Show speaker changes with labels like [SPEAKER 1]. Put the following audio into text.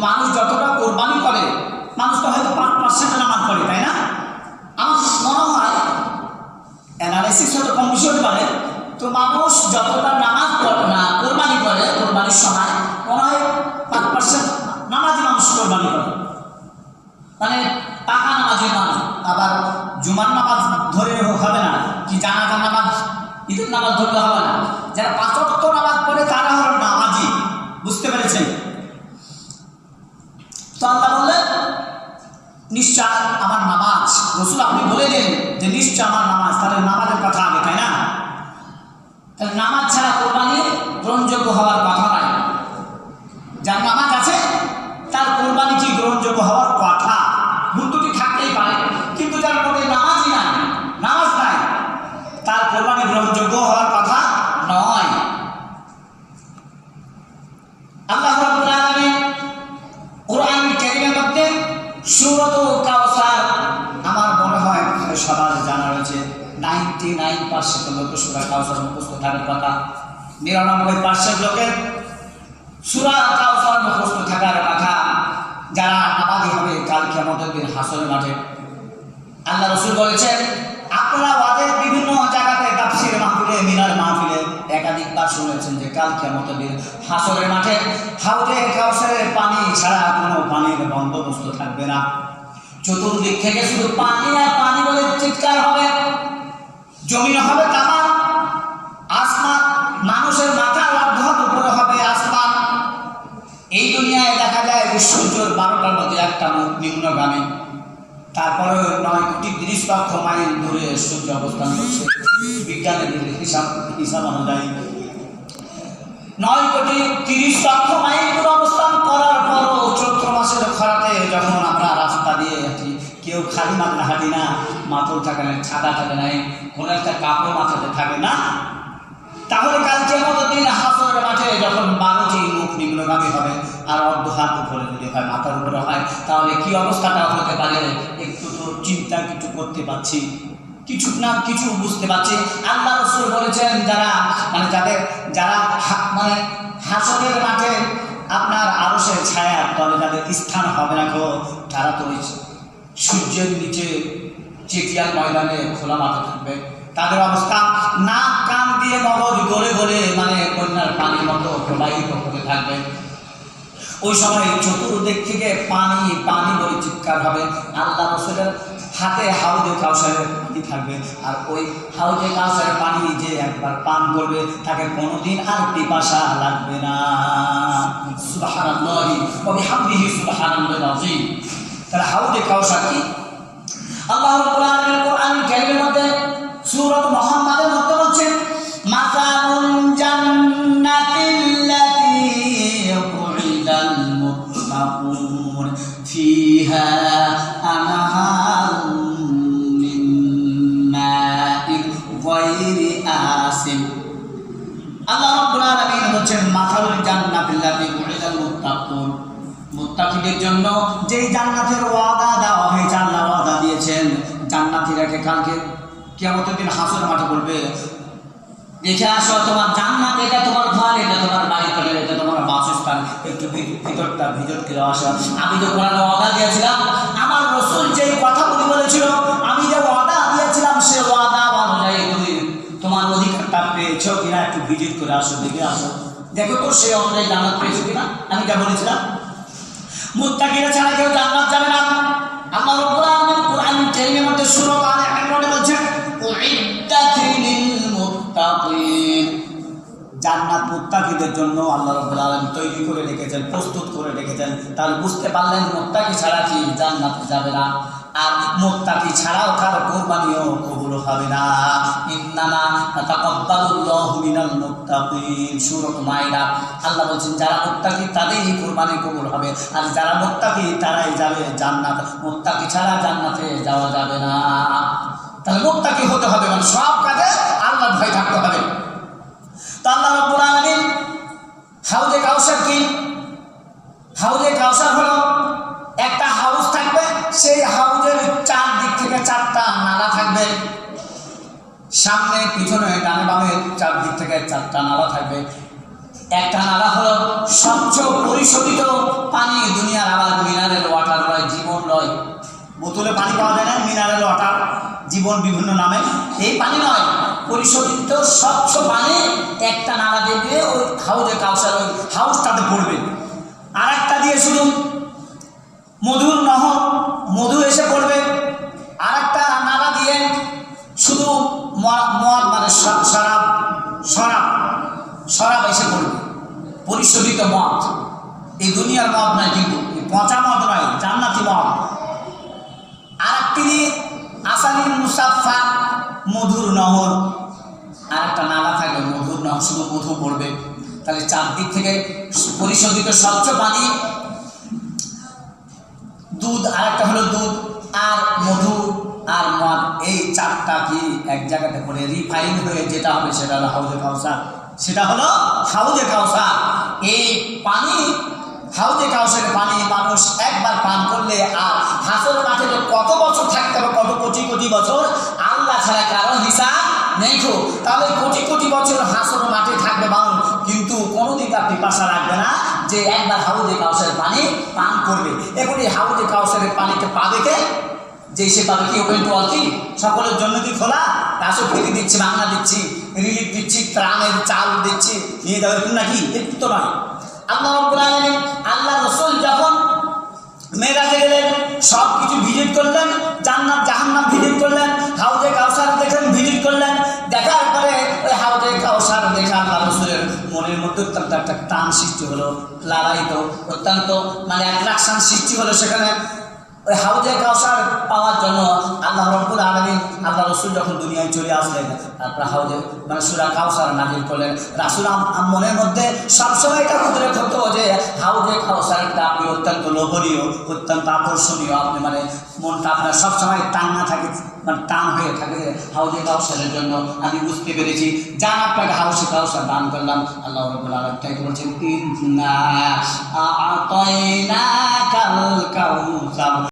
[SPEAKER 1] মানুষ যতটা কোরবানি করে, মানুষ তো হয়তো 5% নামাজ পড়ে, তাই না? আমার মনে হয় অ্যানালাইসিস হয়তো কম বেশি হতে পারে, তো মানুষ যতটা নামাজ পড়ে না কোরবানি করে, কোরবানির সময় মনে হয় 5% নামাজি মানুষ কোরবানি করে, মানে পাকা নামাজি মানুষ। আবার জুমার নামাজ ধরে হবে না, কি জানাজার নামাজ, ঈদের নামাজ ধরলে হবে না। যারা 5 ওয়াক্ত নামাজ পড়ে তারা হলো নামাজি। বুঝতে পেরেছেন? তো আল্লাহ বললেন নিশ্চয় আমার নামাজ। রসুল আপনি বলে দেন যে নিশ্চয় আমার নামাজ, তাহলে নামাজের কথা আগে, তাই না? তাহলে নামাজ ছাড়া কোরবানি গ্রহণযোগ্য হওয়ার কথা নয়। যার নামাজ আছে তার কোরবানি কি গ্রহণযোগ্য হওয়ার কথা, ভুল ত্রুটি থাকতেই পারে, কিন্তু যার মধ্যে নামাজই নাই, নামাজ নাই, তার কোরবানি গ্রহণযোগ্য হওয়ার কথা নয়। আল্লাহ রাব্বুল আলামিন কোরআন কারীমের মধ্যে সূরাতুল কাউসার, আমার মনে হয় সবার জানা রয়েছে, 99% লোক সূরা কাউসার মুখস্থ থাকার কথা, 99% লোকের সূরা কাউসার মুখস্থ থাকার কথা, যারা নামাজি হবে কাল কিয়ামতের দিন হাসরের মাঠে। আল্লাহ রাসূল বলেছেন, আপনারা ওয়াদের বিভিন্ন জায়গাতে তাফসীর মাহফিলে, মিলাদ মাহফিলে একাধিকবার শুনেছেন যে কাল কিয়ামতের দিন হাসরের মাঠে হাউজে কাউসারের পানি ছাড়া কোনো পানির বন্দোবস্ত থাকবে না। চতুর্দিক থেকে শুধু পানি আর পানি বলে চিৎকার হবে, জমিন হবে তামা, আসমান মানুষের মাথার অর্ধেক উপরে হবে আসমান। এই দুনিয়ায় দেখা যায় যে সূর্যের 12টার মধ্যে একটা মুখ নিম্নগামী, তারপরে 9,30,00,000 মাইল দূরে সূর্য অবস্থান করছে। বিজ্ঞানের হিসাব অনুযায়ী 9,30,00,000 মাইল দূরে অবস্থান করার পরও চৈত্র মাসের খরাতে যখন আমরা রাস্তা দিয়ে হাঁটি, কেউ খালি মাথা হাঁটি না, মাথল থাকে না, ছাতা থাকে না, কোনো একটা কাপড় মাথাতে থাকে না। তাহলে কাল কিয়ামতের দিন হাসরের মাঠে যখন 12টি মুখ নিম্নগামী হবে আর অর্ধ হাত উপরে যদি হয়, মাথার উপরে হয়, তাহলে কি অবস্থাটা হতে পারে একটু তো চিন্তা কিছু করতে পারছি, কিছু না কিছু বুঝতে পারছি। আল্লাহ রাসূল বলেছেন যারা মানে হাসরের মাঠে আপনার আরশের ছায়া তলে যাদের স্থান হবে না গো, তারা তো সূর্যের নিচে চেটিয়াল ময়দানে খোলা মাঠে থাকবে। তাদের অবস্থা নাক কান দিয়ে মগজ গলে গলে মানে বন্যার পানির মতো প্রবাহিত হতে থাকবে। ওই সময় চতুর্দিক থেকে পানি পানি বলে চিৎকার হবে। আল্লাহ রাসূলের হাতে হাউজে কাউসারের পানি থাকবে, আর ওই হাউজে কাউসারের পানি যে একবার পান করবে তাকে কোনোদিন আর পিপাসা লাগবে না। সুবহানাল্লাহি ওয়া বিহামদিহি সুবহানাল্লাহিল আযীম। তাহলে হাউজে কাউসার কি? আল্লাহ রাব্বুল আলামিন কোরআনুল কারীমের মধ্যে সূরা মুহাম্মাদের মধ্যে বলছেন, মাসালুল জান্নাতিল্লাতী উইদাল মুত্তাকুন ফিহা আনহারুম মিন মাইন গায়রি আসিন। আল্লাহ রাব্বুল আলামিন বলছেন, মাসালুল জান্নাতিল্লাতী উইদাল মুত্তাকুন, মুত্তাকিদের জন্য যেই জান্নাতের ওয়াদা দেওয়া হয়েছে, আল্লাহ ওয়াদা দিয়েছেন জান্নাতীরাকে কালকে কিয়ামতের দিন হাসরের মাঠে বলবে, দেখে আসো তোমার জান্নাত, এটা তোমার ঘর, এটা তোমার বাড়ি, এটা তোমার বাসস্থান, একটু ভিতরটা ভিতর করে আসো। আমি তো কোরআনে ওয়াদা দিয়েছিলাম, আমার রাসূল যেই কথাগুলি বলেছিল, আমি যে ওয়াদা দিয়েছিলাম সে ওয়াদা অনুযায়ী তুমি তোমার অধিকারটা পেয়েছো কিনা, একটু ভিজিট করে আসো, দেখে আসো, দেখো তো সে অনুযায়ী জান্নাত পেয়েছো কিনা। আমি যা বলেছিলাম মুত্তাকিরা ছাড়া কেউ জান্নাত যাবে না। আল্লাহ রাব্বুল আলামিন কোরআনুল কারীমের মধ্যে সূরা আলে ইমরানে বলেছেন, উইদ্দাতিল মুত্তাকিন, জান্নাত মুত্তাকিদের জন্য আল্লাহ রাব্বুল আলামিন তৈরি করে রেখেছেন, প্রস্তুত করে রেখেছেন। তাহলে বুঝতে পারলেন মুত্তাকি ছাড়া কি জান্নাতে যাবে না, আর মুত্তাকি ছাড়াও কারো কুরবানিও কবুল হবে না। ইন্নামা তাকাব্বালুল্লাহু মিনাল মুত্তাকিন, সূরা মাইদা। আল্লাহ বলেন যারা মুত্তাকি তাদেরই কুরবানি কবুল হবে, আর যারা মুত্তাকি তারাই যাবে জান্নাত, মুত্তাকি ছাড়া জান্নাতে যাওয়া যাবে না। তাহলে মুত্তাকি হতে হবে, মানে সব কাজে আল্লাহর ভয় থাকতে হবে। তো আল্লাহ রাব্বুল আলামিন হাউজে কাউসার কি? হাউজে কাউসার হলো একটা হাউস থাকবে, সেই হাউজের চারদিক থেকে 4টা নালা থাকবে, সামনে পিছনে ডানে বামে চারদিক থেকে 4টা নালা থাকবে। একটা নালা হলো সবচেয়ে পরিশোধিত পানি দুনিয়া পানি পাওয়া যায় না, মিনারেল ওয়াটার, জীবন বিভিন্ন নামে। এই পানি নয়, পরিশোধিত স্বচ্ছ পানি একটা নালা দিয়ে ওই হাউজে কাউসার ওই হাউসটাতে পড়বে। আর একটা দিয়ে শুধু মধুর নহর, মধু এসে পড়বে। আর একটা নালা দিয়ে শুধু মদ মানে শরাব শরাব শরাব এসে পড়বে, পরিশোধিত মদ। এই দুনিয়ার মদ নয়, কিন্তু পচা মদ নয়, জান্নাতি মদ। আর একটি দিয়ে আসালিন মুসাফা, মধুর নহর। আর একটা নালা থাকবে মধুর নহর, শুধু মধু পড়বে। তাহলে চারদিক থেকে পরিশোধিত স্বচ্ছ পানি, দুধ, আর একটা হলো দুধ আর মধু আর মদ, এই চারটা কি এক জায়গাতে করে রিফাইন হয়ে যেটা হবে সেটা হলো হাউজে কাউসার। সেটা হলো হাউজে কাউসার। এই পানি, হাউজে কাউসারের পানি মানুষ একবার পান করলে আর হাসর মাঠে কত বছর থাকতে হবে, কত কোটি কোটি বছর, আল্লাহ ছাড়া কারো হিসাব নেই। তাহলে কোটি কোটি বছর হাসর মাঠে থাকবে মানুষ, কিন্তু কোনোদিন তার পিপাসা লাগবে না যে একবার হাউজে কাউসারের পানি পান করবে। এখন এই হাউজে কাউসারের পানিতে পাবে কে? যে সে পাবে কি ওপেন টু অল, কি সকলের জন্য কি খোলা? আসো ফেরি দিচ্ছি, বাংলা দিচ্ছি, রিলিফ দিচ্ছি, ত্রাণের চাল দিচ্ছি, নিয়ে যাবে নাকি? একটু তো নয়। আল্লাহ রাব্বুল আলামিন, আল্লাহ রাসূল যখন মেরাজে গেলেন, সব কিছু ভিজিট করলেন, জান্নাত জাহান্নাম ভিজিট করলেন, হাউজে কাউসার দেখলেন, ভিজিট করলেন। দেখার পরে ওই হাউজে কাউসার দেখে আল্লাহ রাসূলের মনের মধ্যে অত্যন্ত একটা টান সৃষ্টি হলো, লালায়িত, অত্যন্ত মানে অ্যাট্রাকশন সৃষ্টি হলো সেখানে। ওই হাউজে কাউসার পাওয়ার জন্য আল্লাহ রাব্বুল আলামিন, আল্লাহ রাসূল যখন দুনিয়ায় চলে আসলেন, তারপর হাউজে মানে সূরা কাউসার নাযিল করলেন। রাসূল মনের মধ্যে সবসময় এটা উদ্রেক হতো যে হাউজে কাউসারটা আপনি অত্যন্ত লোভনীয়, অত্যন্ত আকর্ষণীয়, আপনি মানে মনটা আপনার সবসময় টান না থাকে, মানে টান হয়ে থাকে হাউজে কাউসারের জন্য। আমি বুঝতে পেরেছি, যান আপনাকে হাউজে কাউসার দান করলাম। আল্লাহ রাব্বুল আলামিন তাই বলছেন, ইন্না আ'তাইনাকাল কাউসার।